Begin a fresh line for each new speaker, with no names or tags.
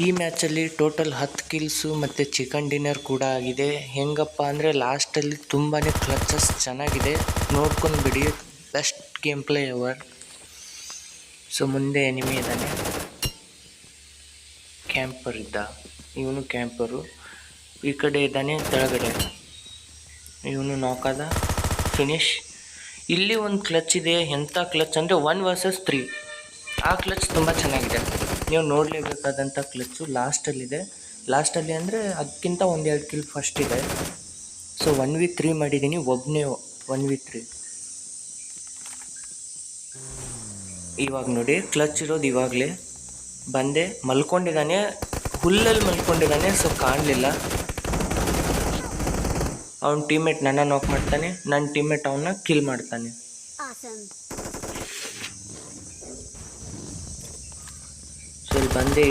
ಈ ಮ್ಯಾಚಲ್ಲಿ total 10 kills ಮತ್ತು chicken dinner ಕೂಡ ಆಗಿದೆ. ಹೆಂಗಪ್ಪ ಅಂದರೆ ಲಾಸ್ಟಲ್ಲಿ ತುಂಬಾ ಕ್ಲಚಸ್ ಚೆನ್ನಾಗಿದೆ, ನೋಡ್ಕೊಂಡು ಬಿಡಿ. Best game play ever. So ಮುಂದೆ ಎನಿಮಿ ಇದ್ದಾನೆ, ಕ್ಯಾಂಪರ್ ಇದ್ದ, ಇವನು ಕ್ಯಾಂಪರು. ಈ ಕಡೆ ಇದ್ದಾನೆ ಕೆಳಗಡೆ, ಇವನು ನಾಕಾದ, ಫಿನಿಶ್. ಇಲ್ಲಿ ಒಂದು ಕ್ಲಚ್ ಇದೆ, ಎಂಥ ಕ್ಲಚ್ ಅಂದರೆ 1 vs 3. ಆ ಕ್ಲಚ್ ತುಂಬ ಚೆನ್ನಾಗಿದೆ, ನೀವು ನೋಡಲೇಬೇಕಾದಂಥ ಕ್ಲಚ್ಚು ಲಾಸ್ಟಲ್ಲಿದೆ. ಲಾಸ್ಟಲ್ಲಿ ಅಂದರೆ ಅದಕ್ಕಿಂತ 1-2 ಕಿಲ್ ಫಸ್ಟ್ ಇದೆ. ಸೊ 1v3 ಮಾಡಿದ್ದೀನಿ, ಒಬ್ಬನೇ 1v3. ಇವಾಗ ನೋಡಿ ಕ್ಲಚ್ ಇರೋದು ಇವಾಗಲೇ ಬಂದೆ. ಮಲ್ಕೊಂಡಿದ್ದಾನೆ, ಹುಲ್ಲಲ್ಲಿ ಮಲ್ಕೊಂಡಿದ್ದಾನೆ, ಸೊ ಕಾಣಲಿಲ್ಲ. ಅವನ ಟೀಮ್ಮೇಟ್ ನನ್ನ ನಾಕ್ ಮಾಡ್ತಾನೆ, ನನ್ನ ಟೀಮ್ಮೇಟ್ ಅವನ್ನ ಕಿಲ್ ಮಾಡ್ತಾನೆ. ಸೊ ಇಲ್ಲಿ ಬಂದೆ.